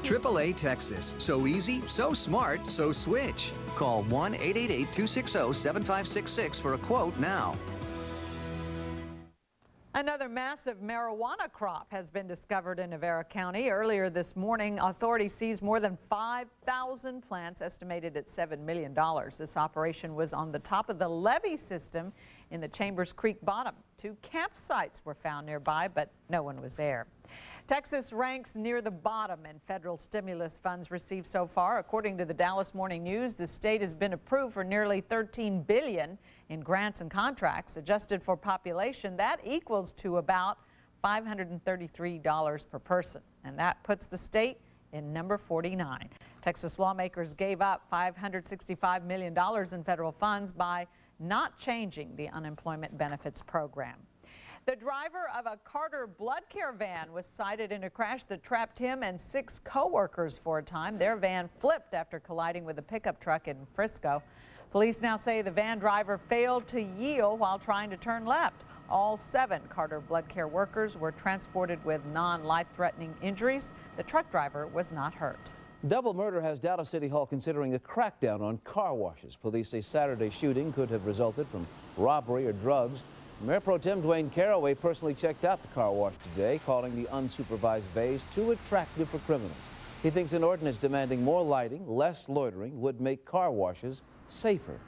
AAA Texas. So easy, so smart, so switch. Call 1-888-260-7566 for a quote now. Another massive marijuana crop has been discovered in Navarro County. Earlier this morning, authorities seized more than 5,000 plants, estimated at $7 million. This operation was on the top of the levee system in the Chambers Creek bottom. 2 campsites were found nearby, but no one was there. Texas ranks near the bottom in federal stimulus funds received so far. According to the Dallas Morning News, the state has been approved for nearly $13 billion in grants and contracts. Adjusted for population, that equals to about $533 per person, and that puts the state in number 49. Texas lawmakers gave up $565 million in federal funds by not changing the unemployment benefits program. The driver of a Carter blood care van was cited in a crash that trapped him and 6 co-workers for a time. Their van flipped after colliding with a pickup truck in Frisco. Police now say the van driver failed to yield while trying to turn left. All 7 Carter blood care workers were transported with non-life-threatening injuries. The truck driver was not hurt. Double murder has Dallas City Hall considering a crackdown on car washes. Police say Saturday's shooting could have resulted from robbery or drugs. Mayor Pro Tem Dwayne Caraway personally checked out the car wash today, calling the unsupervised bays too attractive for criminals. He thinks an ordinance demanding more lighting, less loitering, would make car washes safer.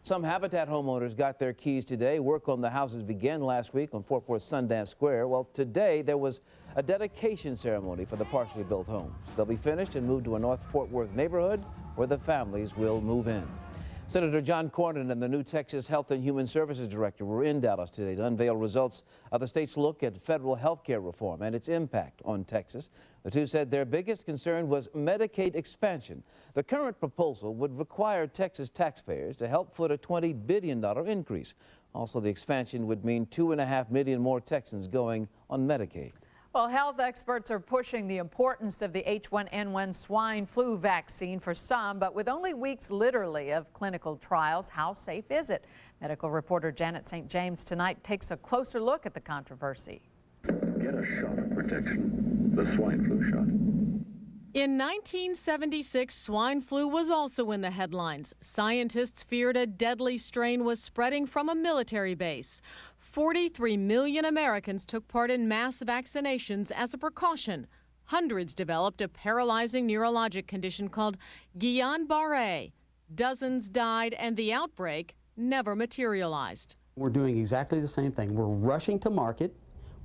Some Habitat homeowners got their keys today. Work on the houses began last week on Fort Worth Sundance Square. Well, today there was a dedication ceremony for the partially built homes. They'll be finished and moved to a North Fort Worth neighborhood where the families will move in. Senator John Cornyn and the new Texas Health and Human Services Director were in Dallas today to unveil results of the state's look at federal health care reform and its impact on Texas. The two said their biggest concern was Medicaid expansion. The current proposal would require Texas taxpayers to help foot a $20 billion increase. Also, the expansion would mean 2.5 million more Texans going on Medicaid. Well, health experts are pushing the importance of the H1N1 swine flu vaccine for some, but with only weeks literally of clinical trials, how safe is it? Medical reporter Janet St. James tonight takes a closer look at the controversy. Get a shot of protection, the swine flu shot. In 1976, swine flu was also in the headlines. Scientists feared a deadly strain was spreading from a military base. 43 million Americans took part in mass vaccinations as a precaution. Hundreds developed a paralyzing neurologic condition called Guillain-Barré. Dozens died, and the outbreak never materialized. We're doing exactly the same thing. We're rushing to market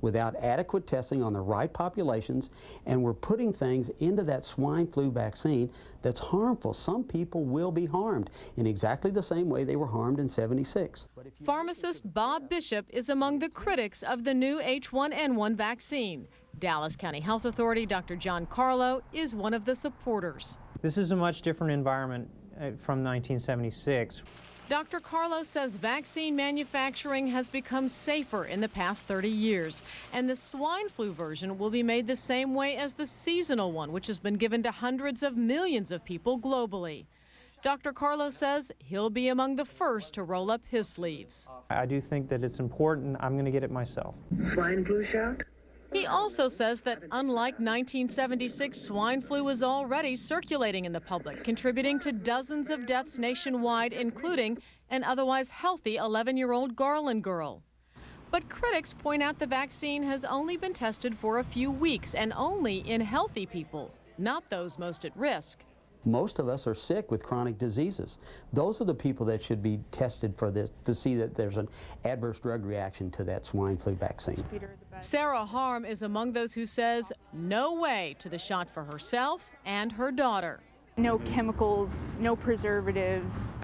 without adequate testing on the right populations, and we're putting things into that swine flu vaccine that's harmful. Some people will be harmed in exactly the same way they were harmed in '76. Pharmacist Bob Bishop is among the critics of the new H1N1 vaccine. Dallas County Health Authority Dr. John Carlo is one of the supporters. This is a much different environment from 1976. Dr. Carlo says vaccine manufacturing has become safer in the past 30 years, and the swine flu version will be made the same way as the seasonal one, which has been given to hundreds of millions of people globally. Dr. Carlo says he'll be among the first to roll up his sleeves. I do think that it's important. I'm going to get it myself. Swine flu shot? He also says that unlike 1976, swine flu is already circulating in the public, contributing to dozens of deaths nationwide, including an otherwise healthy 11-year-old Garland girl. But critics point out the vaccine has only been tested for a few weeks and only in healthy people, not those most at risk. Most of us are sick with chronic diseases. Those are the people that should be tested for this to see that there's an adverse drug reaction to that swine flu vaccine. Sarah Harm is among those who says no way to the shot for herself and her daughter. No chemicals, no preservatives,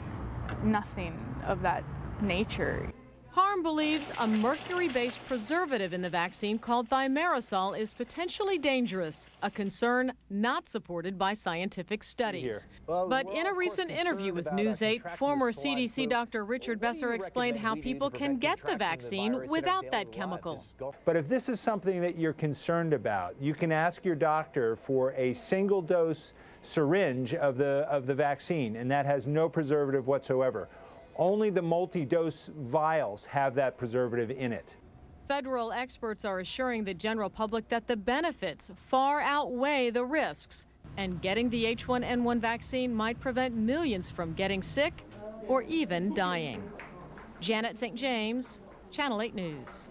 nothing of that nature. Harm believes a mercury-based preservative in the vaccine called thimerosal is potentially dangerous, a concern not supported by scientific studies. But in a recent interview with News 8, former CDC Dr. Richard Besser explained how people can get the vaccine without that chemical. But if this is something that you're concerned about, you can ask your doctor for a single-dose syringe of the vaccine, and that has no preservative whatsoever. Only the multi-dose vials have that preservative in it. Federal experts are assuring the general public that the benefits far outweigh the risks. And getting the H1N1 vaccine might prevent millions from getting sick or even dying. Janet St. James, Channel 8 News.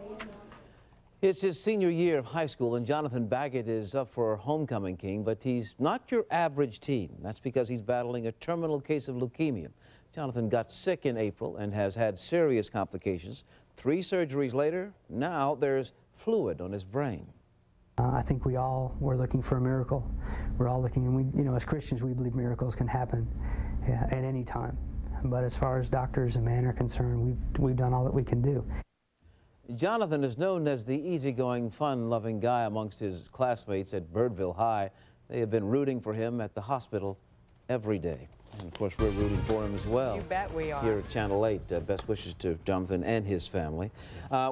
It's his senior year of high school, and Jonathan Baggett is up for homecoming king, but he's not your average teen. That's because he's battling a terminal case of leukemia. Jonathan got sick in April and has had serious complications. 3 surgeries later, now there's fluid on his brain. I think we all were looking for a miracle. We're all looking, and we, as Christians, we believe miracles can happen at any time. But as far as doctors and man are concerned, we've done all that we can do. Jonathan is known as the easygoing, fun-loving guy amongst his classmates at Birdville High. They have been rooting for him at the hospital every day. And of course, we're rooting for him as well. You bet we are. Here at Channel 8. Best wishes to Jonathan and his family.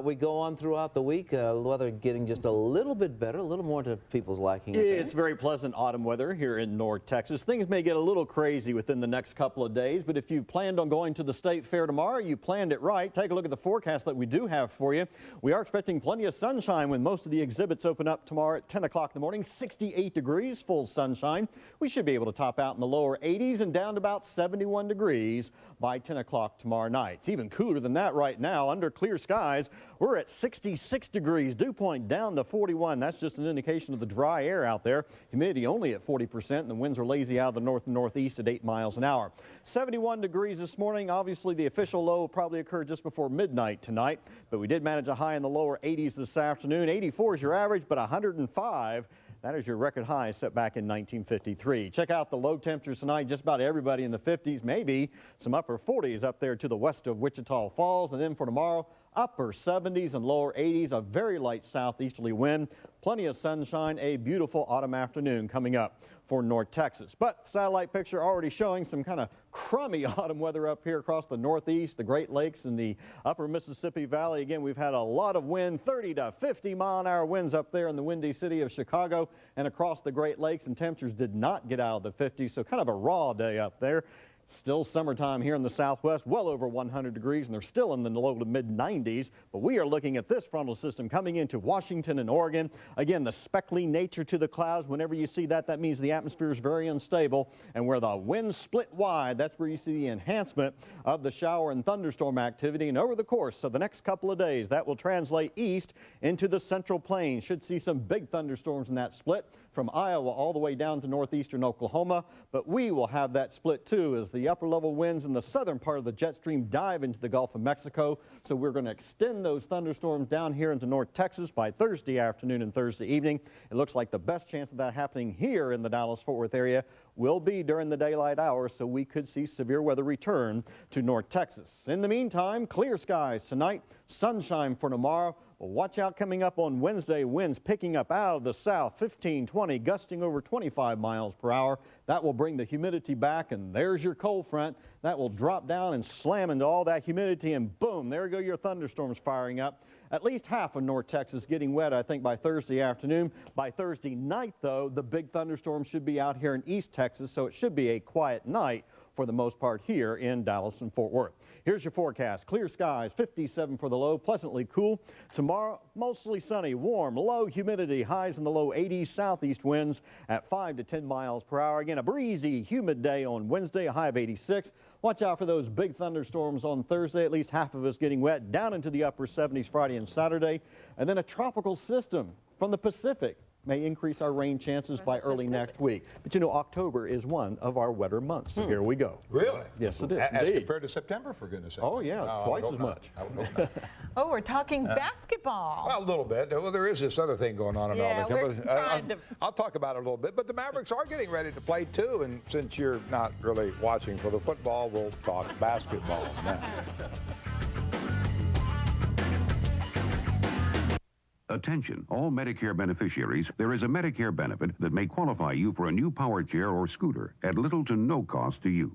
We go on throughout the week. Weather getting just a little bit better, a little more to people's liking. It's very pleasant autumn weather here in North Texas. Things may get a little crazy within the next couple of days, but if you planned on going to the State Fair tomorrow, you planned it right. Take a look at the forecast that we do have for you. We are expecting plenty of sunshine when most of the exhibits open up tomorrow at 10 o'clock in the morning. 68 degrees, full sunshine. We should be able to top out in the lower 80s and down to about 71 degrees by 10 o'clock tomorrow night. It's even cooler than that right now. Under clear skies, we're at 66 degrees. Dew point down to 41. That's just an indication of the dry air out there. Humidity only at 40%, and the winds are lazy out of the north and northeast at 8 miles an hour. 71 degrees this morning. Obviously, the official low will probably occur just before midnight tonight, but we did manage a high in the lower 80s this afternoon. 84 is your average, but 105. That is your record high set back in 1953. Check out the low temperatures tonight. Just about everybody in the 50s, maybe some upper 40s up there to the west of Wichita Falls. And then for tomorrow, upper 70s and lower 80s, a very light southeasterly wind. Plenty of sunshine, a beautiful autumn afternoon coming up for North Texas. But the satellite picture already showing some kind of crummy autumn weather up here across the northeast, the Great Lakes, and the upper Mississippi Valley. Again, we've had a lot of wind, 30 to 50 mile-an-hour winds up there in the windy city of Chicago and across the Great Lakes, and temperatures did not get out of the 50s, so kind of a raw day up there. Still summertime here in the southwest, well over 100 degrees, and they're still in the low to mid-90s. But we are looking at this frontal system coming into Washington and Oregon. Again, the speckly nature to the clouds. Whenever you see that, that means the atmosphere is very unstable. And where the winds split wide, that's where you see the enhancement of the shower and thunderstorm activity. And over the course of the next couple of days, that will translate east into the Central Plains. Should see some big thunderstorms in that split from Iowa all the way down to northeastern Oklahoma. But we will have that split too as the upper level winds in the southern part of the jet stream dive into the Gulf of Mexico. So we're going to extend those thunderstorms down here into North Texas by Thursday afternoon and Thursday evening. It looks like the best chance of that happening here in the Dallas-Fort Worth area will be during the daylight hours, so we could see severe weather return to North Texas. In the meantime, clear skies tonight, sunshine for tomorrow. Well, watch out coming up on Wednesday, winds picking up out of the south, 15, 20, gusting over 25 miles per hour. That will bring the humidity back, and there's your cold front. That will drop down and slam into all that humidity, and boom, there go your thunderstorms firing up. At least half of North Texas getting wet, I think, by Thursday afternoon. By Thursday night, though, the big thunderstorm should be out here in East Texas, so it should be a quiet night for the most part here in Dallas and Fort Worth. Here's your forecast. Clear skies, 57 for the low, pleasantly cool. Tomorrow, mostly sunny, warm, low humidity, highs in the low 80s, southeast winds at 5 to 10 miles per hour. Again, a breezy, humid day on Wednesday, a high of 86. Watch out for those big thunderstorms on Thursday, at least half of us getting wet, down into the upper 70s Friday and Saturday. And then a tropical system from the Pacific may increase our rain chances by early next week. But you know, October is one of our wetter months, so here we go. Really? Yes, it is. As compared to September, for goodness sake. Oh, yeah, twice as much. I would hope not. Oh, we're talking basketball. Well, a little bit. Well, there is this other thing going on in Arlington. We're I'll talk about it a little bit. But the Mavericks are getting ready to play, too. And since you're not really watching for the football, we'll talk basketball now. Attention, all Medicare beneficiaries, there is a Medicare benefit that may qualify you for a new power chair or scooter at little to no cost to you.